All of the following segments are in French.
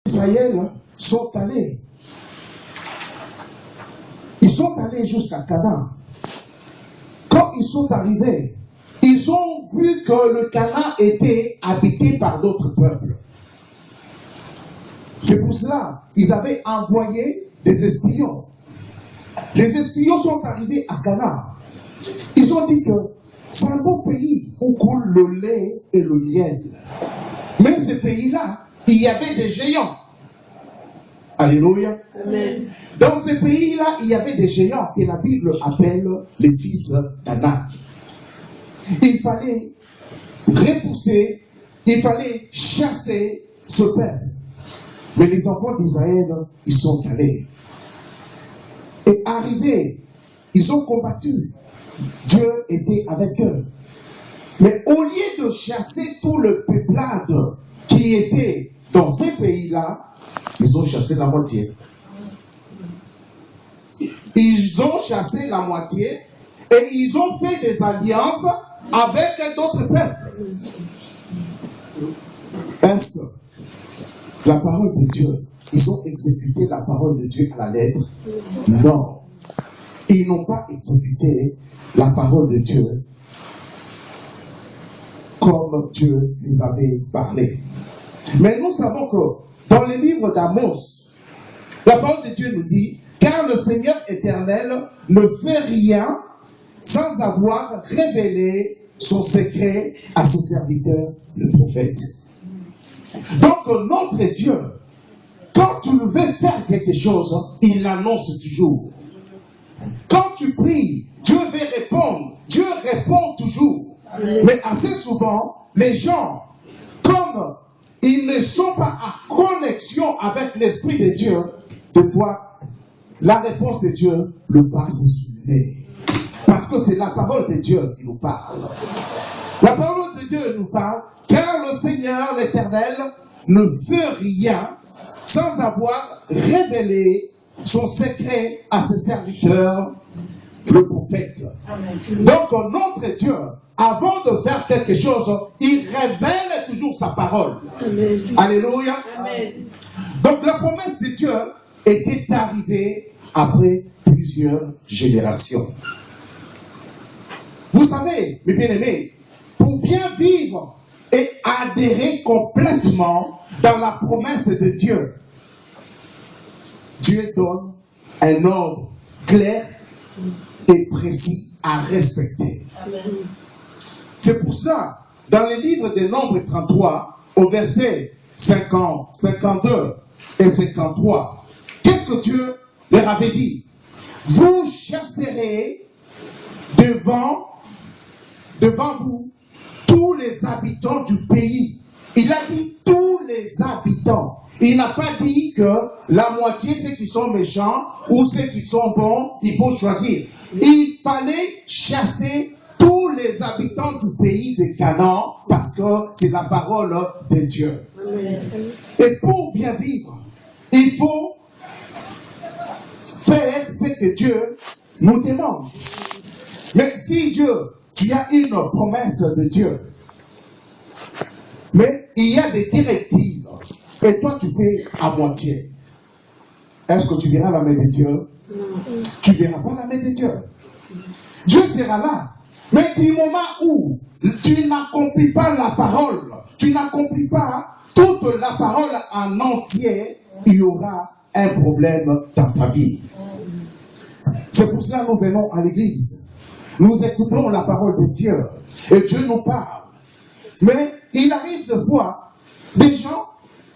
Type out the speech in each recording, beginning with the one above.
Israël sont allés. Ils sont allés jusqu'à Canaan. Quand ils sont arrivés, ils ont vu que le Canaan était habité par d'autres peuples. C'est pour cela qu'ils avaient envoyé des espions. Les espions sont arrivés à Canaan. Ils ont dit que c'est un beau pays où coule le lait et le miel. Mais ce pays-là, il y avait des géants. Alléluia. Amen. Dans ce pays-là, il y avait des géants que la Bible appelle les fils d'Anak. Il fallait repousser, il fallait chasser ce peuple. Mais les enfants d'Israël, ils sont allés. Et arrivés, ils ont combattu. Dieu était avec eux. Mais au lieu de chasser tout le peuplade qui était dans ces pays-là, ils ont chassé la moitié. Ils ont chassé la moitié et ils ont fait des alliances avec d'autres peuples. Est-ce que la parole de Dieu, ils ont exécuté la parole de Dieu à la lettre? Non. Ils n'ont pas exécuté la parole de Dieu comme Dieu nous avait parlé. Mais nous savons que dans le livre d'Amos, la parole de Dieu nous dit: car le Seigneur éternel ne fait rien sans avoir révélé son secret à ses serviteurs, le prophète. Donc notre Dieu, quand tu veux faire quelque chose, il l'annonce toujours. Quand tu pries, Dieu veut répondre. Dieu répond toujours. Mais assez souvent, les gens, comme ils ne sont pas en connexion avec l'Esprit de Dieu, des fois, la réponse de Dieu le passe sous le nez. Parce que c'est la parole de Dieu qui nous parle. La parole de Dieu nous parle, car le Seigneur, l'Éternel, ne fait rien sans avoir révélé son secret à ses serviteurs, le prophète. Donc notre Dieu, avant de faire quelque chose, il révèle toujours sa parole. Amen. Alléluia. Amen. Donc la promesse de Dieu était arrivée après plusieurs générations. Vous savez, mes bien-aimés, pour bien vivre et adhérer complètement dans la promesse de Dieu, Dieu donne un ordre clair et précis à respecter. Amen. C'est pour ça, dans le livre des Nombres 33, au verset 50, 52 et 53, qu'est-ce que Dieu leur avait dit? Vous chasserez devant vous tous les habitants du pays. Il a dit tous les habitants. Il n'a pas dit que la moitié, ceux qui sont méchants ou ceux qui sont bons, il faut choisir. Il fallait chasser tous les habitants du pays de Canaan parce que c'est la parole de Dieu. Et pour bien vivre, il faut faire ce que Dieu nous demande. Mais si Dieu, tu as une promesse de Dieu, mais il y a des directives, et toi tu fais à moitié, est-ce que tu verras la main de Dieu? Non. Tu ne verras pas la main de Dieu. Dieu sera là. Mais du moment où tu n'accomplis pas la parole, tu n'accomplis pas toute la parole en entier, il y aura un problème dans ta vie. C'est pour ça que nous venons à l'église. Nous écoutons la parole de Dieu. Et Dieu nous parle. Mais il arrive de voir des gens,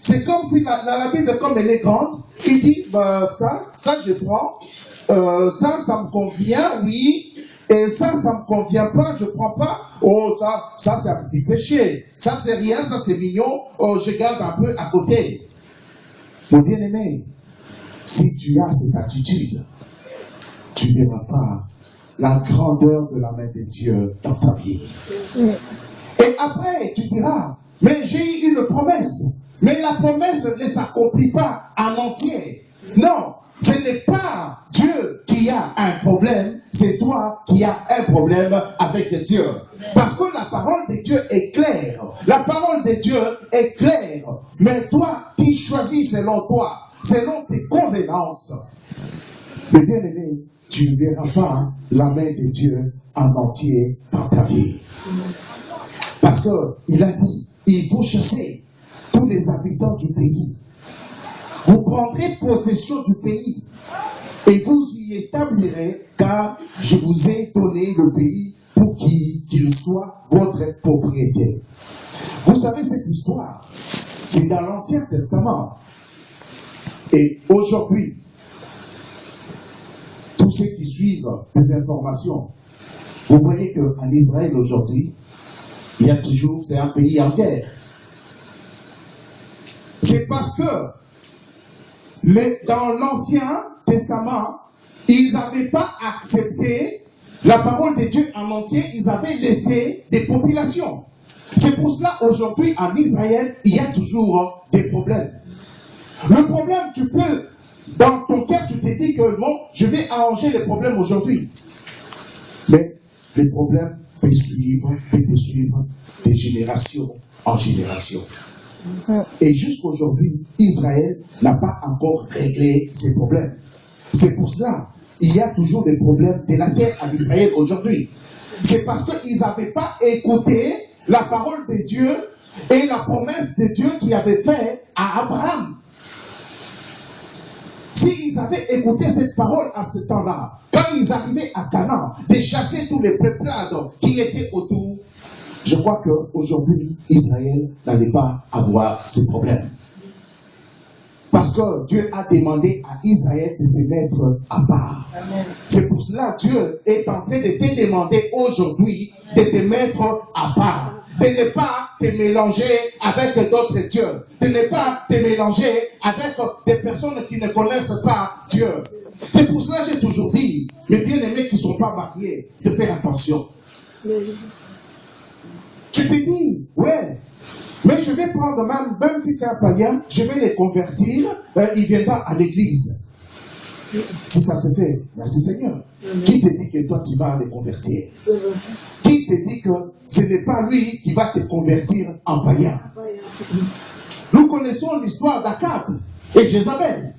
c'est comme si la Bible, comme elle est grande, il dit, ça je prends, ça me convient, oui, et ça me convient pas, je prends pas, oh, ça c'est un petit péché, ça c'est rien, ça c'est mignon, oh, je garde un peu à côté. Mon bien-aimé, si tu as cette attitude, tu ne verras pas la grandeur de la main de Dieu dans ta vie. Et après, tu diras, mais j'ai eu une promesse. Mais la promesse ne s'accomplit pas en entier. Non, ce n'est pas Dieu qui a un problème, c'est toi qui as un problème avec Dieu. Parce que la parole de Dieu est claire. La parole de Dieu est claire. Mais toi, tu choisis selon toi, selon tes convenances. Mais bien aimé, tu ne verras pas la main de Dieu en entier dans ta vie. Parce qu'il a dit, il faut chasser tous les habitants du pays. Vous prendrez possession du pays et vous y établirez, car je vous ai donné le pays pour qu'il soit votre propriété. Vous savez cette histoire, c'est dans l'Ancien Testament. Et aujourd'hui, tous ceux qui suivent les informations, vous voyez qu'en Israël aujourd'hui, il y a toujours, c'est un pays en guerre. C'est parce que dans l'Ancien Testament, ils n'avaient pas accepté la parole de Dieu en entier, ils avaient laissé des populations. C'est pour cela aujourd'hui en Israël, il y a toujours des problèmes. Le problème, tu peux, dans ton cœur, tu te dis que bon, je vais arranger les problèmes aujourd'hui. Mais les problèmes peuvent suivre de génération en génération. Et jusqu'aujourd'hui, Israël n'a pas encore réglé ses problèmes. C'est pour cela qu'il y a toujours des problèmes de la guerre en Israël aujourd'hui. C'est parce qu'ils n'avaient pas écouté la parole de Dieu et la promesse de Dieu qu'il avait faite à Abraham. S'ils avaient écouté cette parole à ce temps-là, quand ils arrivaient à Canaan, de chasser tous les peuplades qui étaient autour, je crois qu'aujourd'hui, Israël n'allait pas avoir ce problème. Parce que Dieu a demandé à Israël de se mettre à part. C'est pour cela que Dieu est en train de te demander aujourd'hui de te mettre à part. De ne pas te mélanger avec d'autres dieux. De ne pas te mélanger avec des personnes qui ne connaissent pas Dieu. C'est pour cela que j'ai toujours dit, mes bien-aimés qui ne sont pas mariés, de faire attention. Tu te dis, ouais, mais je vais prendre même si c'est un païen, je vais les convertir, il viendra à l'église. Si ça se fait, merci Seigneur. Qui te dit que toi tu vas les convertir? Qui te dit que ce n'est pas lui qui va te convertir en païen? Nous connaissons l'histoire d'Akab et Jézabel.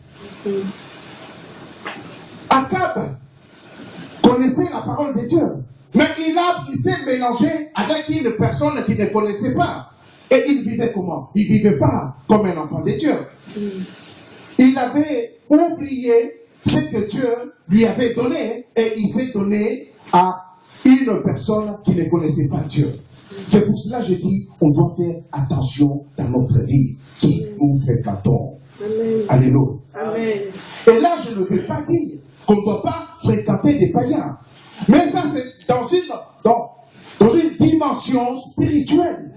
Akab connaissait la parole de Dieu. Mais il s'est mélangé avec une personne qui ne connaissait pas. Et il vivait comment? Il ne vivait pas comme un enfant de Dieu. Il avait oublié ce que Dieu lui avait donné et il s'est donné à une personne qui ne connaissait pas Dieu. C'est pour cela que je dis, on doit faire attention dans notre vie qui nous fréquentons. Alléluia. Amen. Et là, je ne veux pas dire qu'on ne doit pas fréquenter des païens. Mais ça, c'est dans une dimension spirituelle.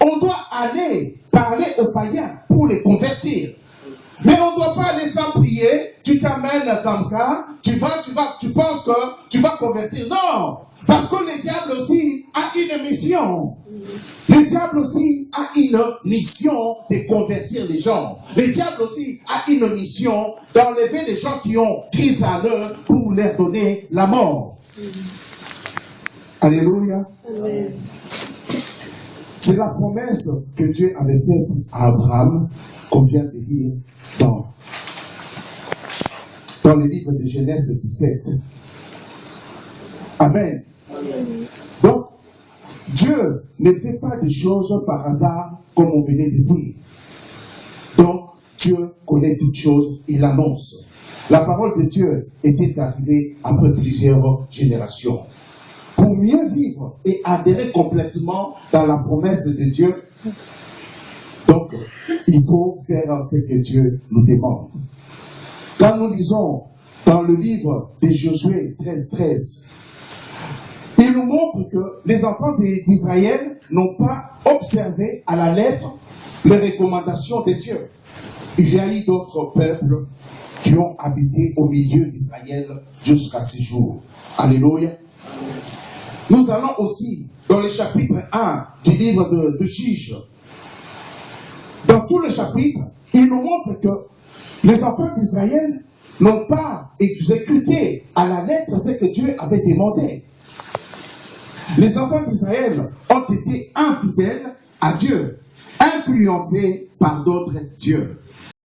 On doit aller parler aux païens pour les convertir. Mais on ne doit pas aller sans prier, tu t'amènes comme ça, tu penses que tu vas convertir. Non, parce que le diable aussi a une mission. Le diable aussi a une mission de convertir les gens. Le diable aussi a une mission d'enlever les gens qui ont Christ à l'heure pour leur donner la mort. Alléluia. Amen. C'est la promesse que Dieu avait faite à Abraham, qu'on vient de lire dans le livre de Genèse 17. Amen. Donc, Dieu ne fait pas des choses par hasard, comme on venait de dire. Donc, Dieu connaît toutes choses, il annonce. La parole de Dieu était arrivée après plusieurs générations. Pour mieux vivre et adhérer complètement dans la promesse de Dieu, donc, il faut faire ce que Dieu nous demande. Quand nous lisons dans le livre de Josué 13, il nous montre que les enfants d'Israël n'ont pas observé à la lettre les recommandations de Dieu. Il y a eu d'autres peuples qui ont habité au milieu d'Israël jusqu'à ce jour. Alléluia. Nous allons aussi dans le chapitre 1 du livre de Juges. Dans tout le chapitre, il nous montre que les enfants d'Israël n'ont pas exécuté à la lettre ce que Dieu avait demandé. Les enfants d'Israël ont été infidèles à Dieu, influencés par d'autres dieux.